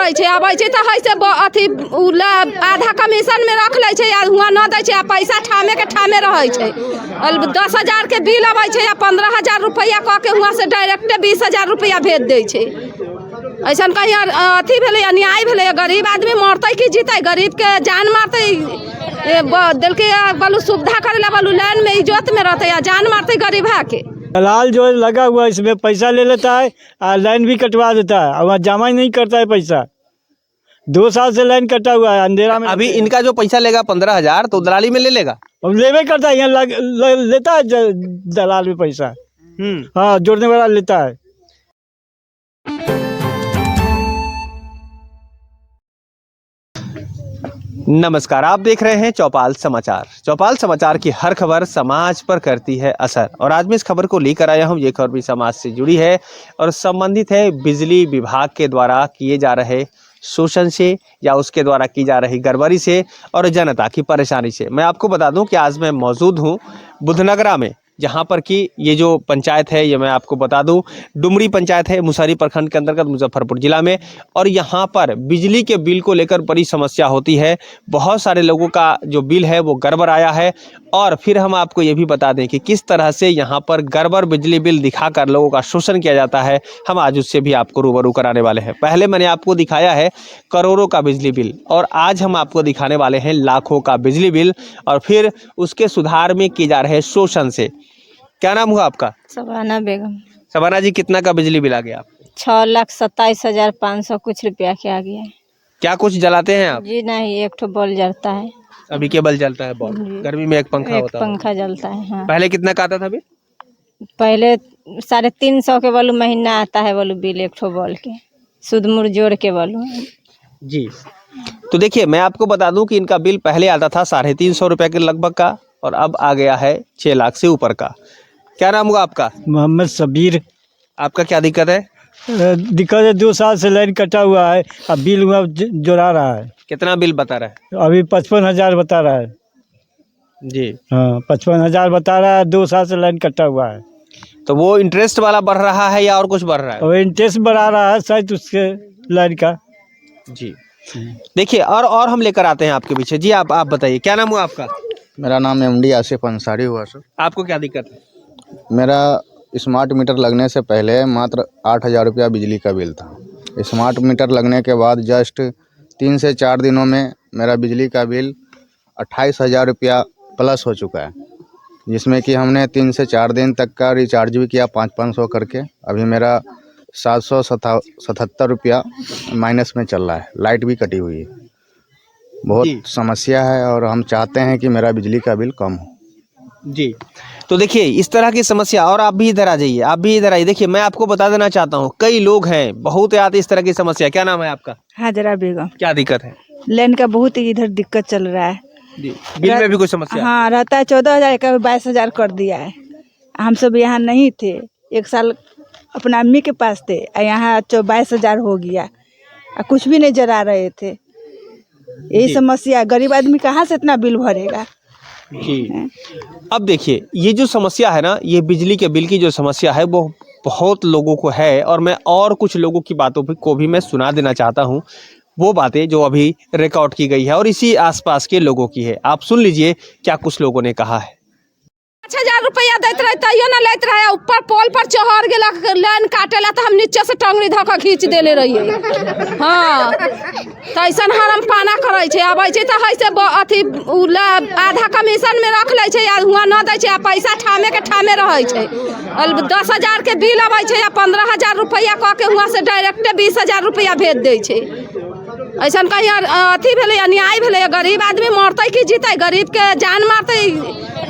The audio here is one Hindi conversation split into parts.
करे छे। आबै छे त है से अथी आधा कमीशन में रख ले छे, हुआ न दै छे, पैसा ठामे के ठामे रहे छे। 10,000 के बिल आबै छे या 15,000 रुपया कह के हुआ से डायरेक्ट 20,000 रुपया भेज दै छे। ऐसा कहीं अथी भेले, अन्याय भेले। गरीब आदमी मरते कि जीते? गरीब के जान मारते दिल के बोलू सुविधा करेला, बोलू लाइन में इज्जत में रहते या जान मारते गरीबा के। दलाल जो लगा हुआ है इसमें पैसा ले लेता है और लाइन भी कटवा देता है और वहाँ जमा ही नहीं करता है पैसा। 2 साल से लाइन कटा हुआ है अंधेरा में। अभी इनका जो पैसा लेगा 15,000 तो दलाली में ले लेगा, अब लेवे करता है, यहाँ लेता है दलाल में पैसा। हाँ, जोड़ने वाला लेता है। नमस्कार, आप देख रहे हैं चौपाल समाचार। चौपाल समाचार की हर खबर समाज पर करती है असर, और आज मैं इस खबर को लेकर आया हूं। ये खबर भी समाज से जुड़ी है और संबंधित है बिजली विभाग के द्वारा किए जा रहे शोषण से या उसके द्वारा की जा रही गड़बड़ी से और जनता की परेशानी से। मैं आपको बता दूं कि आज मैं मौजूद हूं बुधनगरा में, जहां पर कि ये जो पंचायत है, ये मैं आपको बता दूं डुमरी पंचायत है, मुसहरी प्रखंड के अंतर्गत मुजफ्फरपुर जिला में। और यहां पर बिजली के बिल को लेकर बड़ी समस्या होती है। बहुत सारे लोगों का जो बिल है वो गड़बड़ आया है। और फिर हम आपको ये भी बता दें कि किस तरह से यहाँ पर गड़बड़ बिजली बिल दिखाकर लोगों का शोषण किया जाता है। हम आज उससे भी आपको रूबरू कराने वाले हैं। पहले मैंने आपको दिखाया है करोड़ों का बिजली बिल, और आज हम आपको दिखाने वाले हैं लाखों का बिजली बिल, और फिर उसके सुधार में किए जा रहे शोषण से। क्या नाम हुआ आपका? शबाना बेगम। शबाना जी, कितना का बिजली बिल आ गया आपको? 6,27,500 कुछ रुपया के आ गया है। क्या कुछ जलाते हैं आप? जी नहीं, एक ठो बल्ब जलता है। अभी केबल जलता है बॉल, गर्मी में एक पंखा होता है। पंखा जलता है। हाँ। पहले कितना का आता था बिल? पहले 350 के बोलू महीना आता है, बोलू बिल एक ठो बॉल के, सुध मुड़ जोड़ के बोलू। जी, तो देखिए मैं आपको बता दूं कि इनका बिल पहले आता था 350 रुपये के लगभग का, और अब आ गया है 6 लाख से ऊपर का। क्या नाम हुआ आपका? मोहम्मद सबीर। आपका क्या दिक्कत है? दिक्कत है, 2 साल से लाइन कटा हुआ है, अब बिल हुआ जोड़ा रहा है। कितना बिल बता रहा है? अभी 55,000 बता रहा है। जी हाँ, 55,000 बता रहा है। 2 साल से लाइन कटा हुआ है। तो वो इंटरेस्ट वाला बढ़ रहा है या और कुछ बढ़ रहा है? और इंटरेस्ट बढ़ा रहा है शायद उसके लाइन का। जी, देखिए और हम लेकर आते हैं आपके पीछे। जी आप बताइए, क्या नाम हुआ आपका? मेरा नाम MD आसिफ अंसारी हुआ सर। आपको क्या दिक्कत है? मेरा स्मार्ट मीटर लगने से पहले मात्र 8,000 रुपया बिजली का बिल था। स्मार्ट मीटर लगने के बाद जस्ट 3 से 4 दिनों में मेरा बिजली का बिल 28,000 रुपया प्लस हो चुका है, जिसमें कि हमने 3 से 4 दिन तक का रिचार्ज भी किया 500 करके। अभी मेरा 777 रुपया माइनस में चल रहा है। लाइट भी कटी हुई है, बहुत समस्या है, और हम चाहते हैं कि मेरा बिजली का बिल कम हो। जी, तो देखिए इस तरह की समस्या। और आप भी इधर आ जाइए, आप भी इधर आइए। देखिए मैं आपको बता देना चाहता हूँ, कई लोग हैं बहुत आते इस तरह की समस्या। क्या नाम है आपका? हाजरा बेगम। क्या दिक्कत है? लाइन का बहुत ही इधर दिक्कत चल रहा है। जी, बिल में भी कोई समस्या? हाँ, रहता है 14,000 का 22,000 कर दिया है। हम सब यहाँ नहीं थे, 1 साल अपना अम्मी के पास थे, यहाँ 22,000 हो गया, कुछ भी नहीं जला रहे थे। यही समस्या, गरीब आदमी कहाँ से इतना बिल भरेगा? जी, अब देखिए ये जो समस्या है ना, ये बिजली के बिल की जो समस्या है वो बहुत लोगों को है, और मैं और कुछ लोगों की बातों को भी मैं सुना देना चाहता हूँ। वो बातें जो अभी रिकॉर्ड की गई है और इसी आसपास के लोगों की है। आप सुन लीजिए क्या कुछ लोगों ने कहा है। 5,000 रुपया देते रहे तैयो ना लेते रहे। ऊपर पोल पर चढ़ गेला लाइन काटेला तो हम नीचे से टंगड़ी धक्का खींच देले रहिए। हाँ, तो ऐसा हरम पाना करे छे। आबै छे तो है से अथी आधा कमीशन में रख ले छे या हुआ न दै छे, पैसा ठामे के ठामे रहे छे। 10,000 के बिल आबै छे या 15,000 रुपया कह के हुआ से डायरेक्ट 20,000 रुपया भेज दै छे। ऐसा कहीं अथी भेले, अन्याय भेले। गरीब आदमी मरते कि जीते? गरीब के जान मारते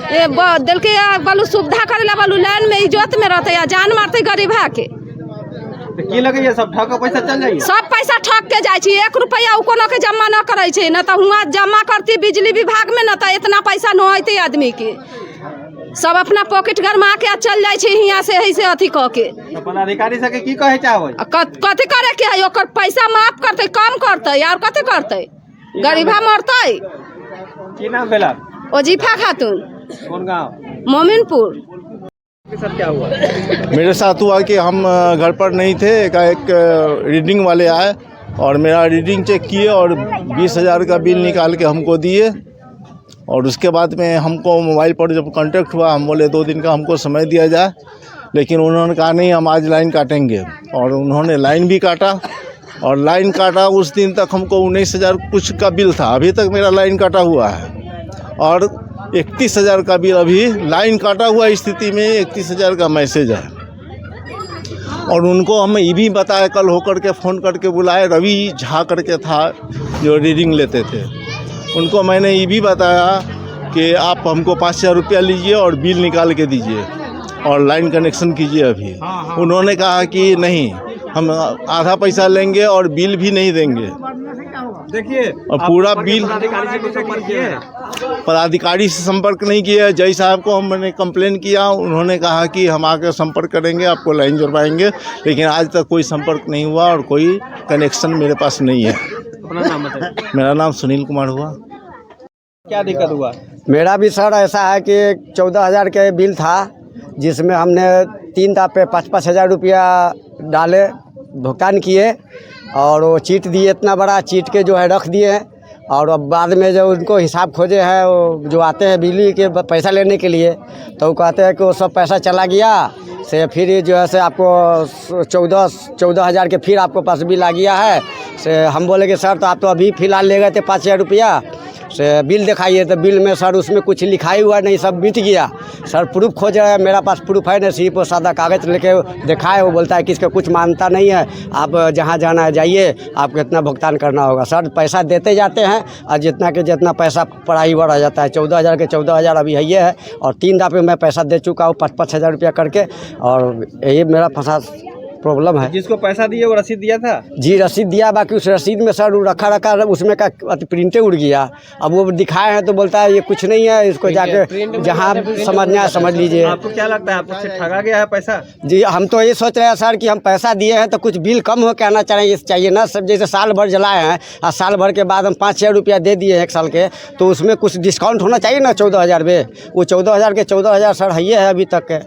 दिल के बोलू सुविधा करेला, बोलू लाइन में इज्जत में रहते या जान मारते गरीबा के। की लगे ये सब ठग पैसा चल जाइए? सब पैसा ठग के जाए, 1 रुपया कोनो के जमा न करे छे, न तो हुआ जमा करती बिजली विभाग में, न तो इतना पैसा न होते आदमी के। सब अपना पॉकेट गरमा के चल जाए छे यहाँ से ऐसे अथी कह के। पदाधिकारी से की कहे चाहबे? कथी करे के है? ओकर पैसा माफ करते, कम करते, और कथी करते? गरीबा मरते। की नाम भेला? ओजीफा खातून। कौन गाँव? मोमिनपुर। सर क्या हुआ? मेरे साथ हुआ कि हम घर पर नहीं थे, एक रीडिंग वाले आए और मेरा रीडिंग चेक किए और 20,000 का बिल निकाल के हमको दिए। और उसके बाद में हमको मोबाइल पर जब कांटेक्ट हुआ, हम बोले 2 दिन का हमको समय दिया जाए, लेकिन उन्होंने कहा नहीं, हम आज लाइन काटेंगे। और उन्होंने लाइन भी काटा, और लाइन काटा उस दिन तक हमको 19,000 कुछ का बिल था। अभी तक मेरा लाइन काटा हुआ है और 31,000 का बिल अभी लाइन काटा हुआ स्थिति में 31,000 का मैसेज है। और उनको हम ये भी बताया, कल होकर के फ़ोन करके बुलाए, रवि झा करके था जो रीडिंग लेते थे, उनको मैंने ये भी बताया कि आप हमको 5,000 रुपया लीजिए और बिल निकाल के दीजिए और लाइन कनेक्शन कीजिए अभी। उन्होंने कहा कि नहीं, हम आधा पैसा लेंगे और बिल भी नहीं देंगे। देखिए, और पूरा बिल पदाधिकारी से संपर्क नहीं किया। जय साहब को हमने कंप्लेन किया, उन्होंने कहा कि हम आकर संपर्क करेंगे, आपको लाइन जुड़वाएंगे, लेकिन आज तक कोई संपर्क नहीं हुआ और कोई कनेक्शन मेरे पास नहीं है। अपना नाम बताइए। मेरा नाम सुनील कुमार हुआ। क्या दिक्कत हुआ? मेरा भी सर ऐसा है कि 14,000 के बिल था, जिसमें हमने 3 दफ़े 5-5 हज़ार रुपया डाले, भुगतान किए, और वो चीट दिए, इतना बड़ा चीट के जो है रख दिए। और अब बाद में जो उनको हिसाब खोजे हैं, वो जो आते हैं बिजली के पैसा लेने के लिए, तो वो कहते हैं कि वो सब पैसा चला गया से, फिर ये जो है से आपको 14,000 के फिर आपको पास बिल आ गया है। से हम बोले कि सर, तो आप तो अभी फ़िलहाल ले गए थे 5,000 रुपया, से बिल दिखाइए। तो बिल में सर उसमें कुछ लिखाई हुआ नहीं, सब मिट गया। सर प्रूफ खोज रहे हैं, मेरा पास प्रूफ है नहीं, सिर्फ वो सादा कागज़ लेके दिखाए। वो बोलता है कि इसका कुछ मानता नहीं है, आप जहाँ जाना है जाइए, आपको इतना भुगतान करना होगा। सर पैसा देते जाते हैं और जितना के जितना पैसा पढ़ाई बढ़ जाता है। 14,000 के 14,000 अभी है ये है, और 3 दफ़े मैं पैसा दे चुका हूँ 5-5 हज़ार रुपया करके, और यही मेरा फंसा प्रॉब्लम है। जिसको पैसा दिए वो रसीद दिया था? जी रसीद दिया, बाकी उस रसीद में सर रखा उसमें का प्रिंटे उड़ गया। अब वो दिखाए हैं तो बोलता है ये कुछ नहीं है, इसको जाके जहाँ समझना है समझ लीजिए। आपको क्या लगता है, आपसे ठगा गया है पैसा? जी हम तो ये सोच रहे हैं सर कि हम पैसा दिए हैं तो कुछ बिल कम हो के आना चाहिए ना सब। जैसे साल भर जलाए हैं और साल भर के बाद हम 5,000 रुपया दे दिए 1 साल के, तो उसमें कुछ डिस्काउंट होना चाहिए ना 14,000 में। वो 14,000 के 14,000 सर है ये है अभी तक के।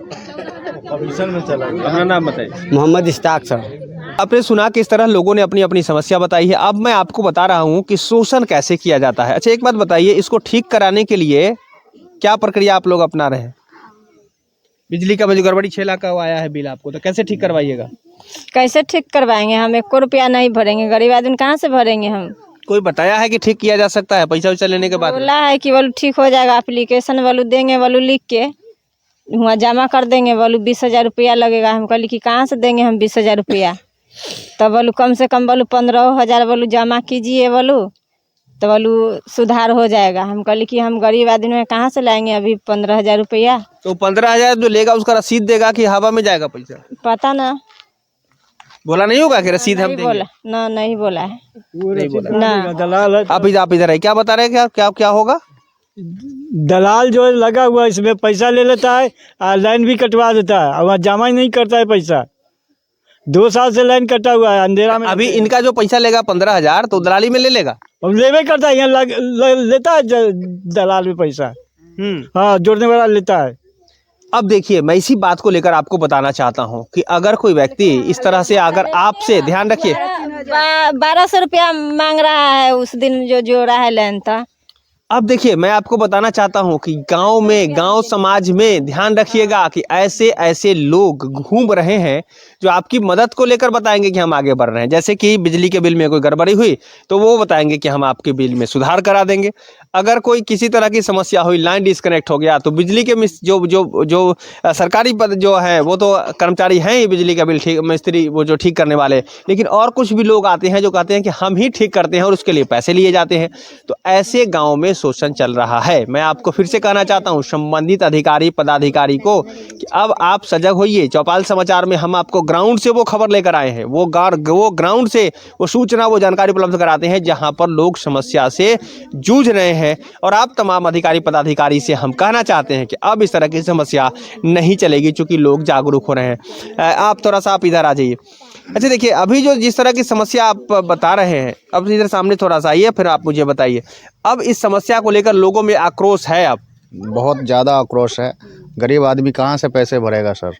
में चला। अपना नाम बताइए। मोहम्मद इश्ताक सर। आपने सुना कि इस तरह लोगों ने अपनी अपनी समस्या बताई है। अब मैं आपको बता रहा हूँ कि शोषण कैसे किया जाता है। अच्छा, एक बात बताइए, इसको ठीक कराने के लिए क्या प्रक्रिया आप लोग अपना रहे हैं? बिजली का जो गड़बड़ी 6 लाख का आया है बिल आपको, तो कैसे ठीक करवाइएगा? कैसे ठीक करवाएंगे? हम 1 रुपया नहीं भरेंगे, गरीब आदमी कहाँ से भरेंगे हम? कोई बताया है कि ठीक किया जा सकता है पैसा वैसा लेने के बाद? बोला है कि बोलो ठीक हो जाएगा, एप्लीकेशन वालू देंगे, वालू लिख के वहाँ जमा कर देंगे, बोलू 20,000 रुपया लगेगा। हम कहली कि कहाँ से देंगे हम 20,000 रुपया? तब बोलू कम से कम बोलू 15,000 बोलू जमा कीजिए, बोलू तो बोलू सुधार हो जाएगा। हम कहली कि हम गरीब आदमी में कहाँ से लाएंगे अभी 15,000 रुपया? तो 15,000 जो लेगा उसका रसीद देगा कि हवा में जाएगा पैसा? पता ना, बोला नहीं होगा कि रसीद हम नहीं देंगे? बोला ना, नहीं बोला है नहीं बोला ना। दलाल है, आप इधर है, क्या बता रहे हैं? क्या क्या क्या होगा? दलाल जो है लगा हुआ है, इसमें पैसा ले लेता है और लाइन भी कटवा देता है और वहाँ जमा ही नहीं करता है पैसा। 2 साल से लाइन कटा हुआ है अंधेरा में। अभी इनका जो पैसा लेगा 15,000 तो दलाली में ले लेगा? अब लेवे करता है, यहाँ लेता है दलाल में पैसा। हाँ, जोड़ने वाला लेता है। अब देखिए, मैं इसी बात को लेकर आपको बताना चाहता हूँ कि अगर कोई व्यक्ति इस तरह से अगर आपसे, ध्यान रखिए, 1200 रुपया मांग रहा है उस दिन जो जोड़ा है लाइन था। अब देखिए, मैं आपको बताना चाहता हूं कि गांव में, गांव समाज में ध्यान रखिएगा कि ऐसे ऐसे लोग घूम रहे हैं जो आपकी मदद को लेकर बताएंगे कि हम आगे बढ़ रहे हैं। जैसे कि बिजली के बिल में कोई गड़बड़ी हुई तो वो बताएंगे कि हम आपके बिल में सुधार करा देंगे। अगर कोई किसी तरह की समस्या हुई, लाइन डिस्कनेक्ट हो गया, तो बिजली के जो जो जो सरकारी पद जो है वो तो कर्मचारी हैं ही बिजली का बिल ठीक, मिस्त्री वो जो ठीक करने वाले, लेकिन और कुछ भी लोग आते हैं जो कहते हैं कि हम ही ठीक करते हैं और उसके लिए पैसे लिए जाते हैं। तो ऐसे गाँव में शोषण चल रहा है। मैं आपको फिर से कहना चाहता हूं संबंधित अधिकारी पदाधिकारी को कि अब आप सजग होइए। चौपाल समाचार में हम आपको ग्राउंड से वो खबर लेकर आए हैं, वो ग्राउंड से वो सूचना, वो जानकारी उपलब्ध कराते हैं जहां पर लोग समस्या से जूझ रहे हैं। और आप तमाम अधिकारी पदाधिकारी से हम कहना चाहते हैं कि अब इस तरह की समस्या नहीं चलेगी, चूंकि लोग जागरूक हो रहे हैं। आप थोड़ा सा आप इधर आ जाइए। अच्छा देखिए, अभी जो जिस तरह की समस्या आप बता रहे हैं, अब इधर सामने थोड़ा सा आइए, फिर आप मुझे बताइए। अब इस समस्या को लेकर लोगों में आक्रोश है? अब बहुत ज़्यादा आक्रोश है। गरीब आदमी कहाँ से पैसे भरेगा सर?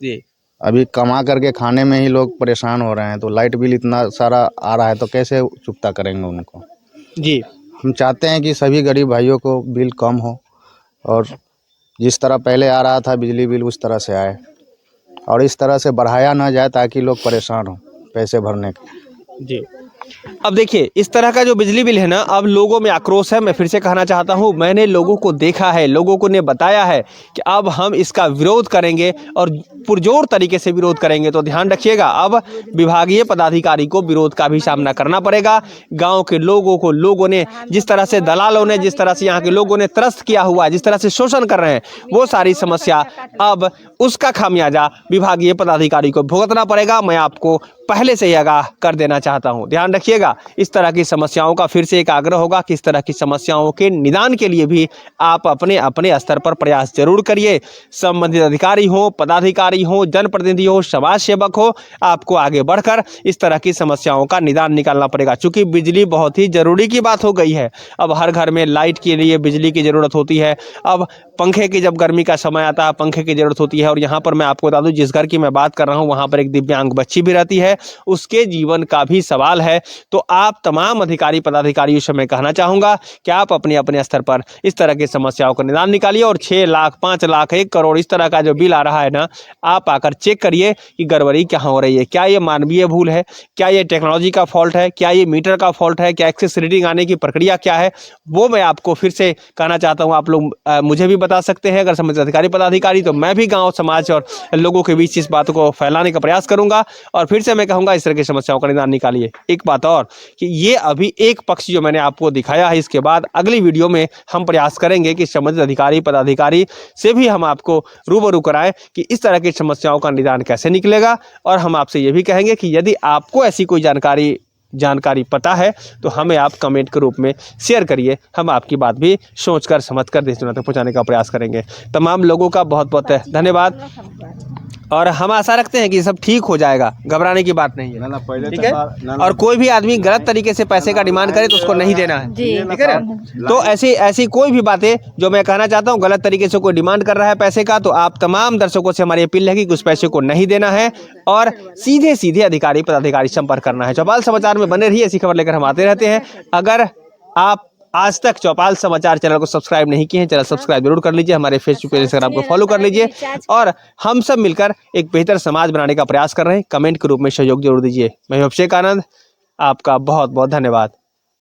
जी। अभी कमा करके खाने में ही लोग परेशान हो रहे हैं, तो लाइट बिल इतना सारा आ रहा है तो कैसे चुकता करेंगे उनको। जी, हम चाहते हैं कि सभी गरीब भाइयों को बिल कम हो और जिस तरह पहले आ रहा था बिजली बिल उस तरह से आए और इस तरह से बढ़ाया ना जाए ताकि लोग परेशान हों पैसे भरने के। जी। अब देखिए, इस तरह का जो बिजली बिल है ना, अब लोगों में आक्रोश है। मैं फिर से कहना चाहता हूं, मैंने लोगों को देखा है, लोगों को ने बताया है कि अब हम इसका विरोध करेंगे और पुरजोर तरीके से विरोध करेंगे। तो ध्यान रखिएगा, अब विभागीय पदाधिकारी को विरोध का भी सामना करना पड़ेगा। गांव के लोगों को, लोगों ने जिस तरह से, दलालों ने जिस तरह से यहाँ के लोगों ने त्रस्त किया हुआ है, जिस तरह से शोषण कर रहे हैं, वो सारी समस्या अब उसका खामियाजा विभागीय पदाधिकारी को भुगतना पड़ेगा। मैं आपको पहले से ही आगाह कर देना चाहता हूं। ध्यान रखिएगा, इस तरह की समस्याओं का फिर से एक आग्रह होगा कि इस तरह की समस्याओं के निदान के लिए भी आप अपने अपने स्तर पर प्रयास जरूर करिए। संबंधित अधिकारी हो, पदाधिकारी हो, जनप्रतिनिधि हो, समाज सेवक हो, आपको आगे बढ़कर इस तरह की समस्याओं का निदान निकालना पड़ेगा। चूंकि बिजली बहुत ही जरूरी की बात हो गई है। अब हर घर में लाइट के लिए बिजली की जरूरत होती है। अब पंखे की जब गर्मी का समय आता है, पंखे की जरूरत होती है। और यहाँ पर मैं आपको बता दूं, जिस घर की मैं बात कर रहा हूँ वहाँ पर एक दिव्यांग बच्ची भी रहती है, उसके जीवन का भी सवाल है। तो आप तमाम अधिकारी पदाधिकारियों से मैं कहना चाहूँगा कि आप अपने अपने स्तर पर इस तरह की समस्याओं का निदान निकालिए। और 6 लाख, 5 लाख, 1 करोड़ इस तरह का जो बिल आ रहा है ना, आप आकर चेक करिए कि गड़बड़ी कहाँ हो रही है। क्या ये मानवीय भूल है, क्या ये टेक्नोलॉजी का फॉल्ट है, क्या ये मीटर का फॉल्ट है, क्या एक्सेस रीडिंग आने की प्रक्रिया क्या है, वो मैं आपको फिर से कहना चाहता हूँ। आप लोग मुझे भी बता सकते हैं अगर संबंधित अधिकारी पदाधिकारी, तो मैं भी गाँव समाज और लोगों के बीच इस बात को फैलाने का प्रयास करूंगा। और फिर से मैं कहूँगा, इस तरह की समस्याओं का निदान निकालिए। एक बात और कि ये अभी एक पक्ष जो मैंने आपको दिखाया है, इसके बाद अगली वीडियो में हम प्रयास करेंगे कि संबंधित अधिकारी पदाधिकारी से भी हम आपको रूबरू कराएं कि इस तरह की समस्याओं का निदान कैसे निकलेगा। और हम आपसे ये भी कहेंगे कि यदि आपको ऐसी कोई जानकारी पता है तो हमें आप कमेंट के रूप में शेयर करिए। हम आपकी बात भी सोचकर समझकर देश दुनिया तक पहुंचाने का प्रयास करेंगे। तमाम लोगों का बहुत बहुत धन्यवाद और हम आशा रखते हैं कि सब ठीक हो जाएगा, घबराने की बात नहीं है, ठीक है। और कोई भी आदमी गलत तरीके से पैसे का डिमांड करे तो उसको नहीं देना है, ठीक है ना। तो ऐसी कोई भी बातें जो मैं कहना चाहता हूँ, गलत तरीके से कोई डिमांड कर रहा है पैसे का, तो आप तमाम दर्शकों से हमारी अपील है कि उस पैसे को नहीं देना है और सीधे सीधे अधिकारी पदाधिकारी संपर्क करना है। चौपाल समाचार में बने रहिए, ऐसी खबर लेकर हम आते रहते हैं। अगर आप आज तक चौपाल समाचार चैनल को सब्सक्राइब नहीं किए हैं, चैनल सब्सक्राइब जरूर कर लीजिए। हमारे फेसबुक पेज, इंस्टाग्राम को फॉलो कर लीजिए और हम सब मिलकर एक बेहतर समाज बनाने का प्रयास कर रहे हैं। कमेंट के रूप में सहयोग जरूर दीजिए। मैं अभिषेक आनंद, आपका बहुत बहुत धन्यवाद।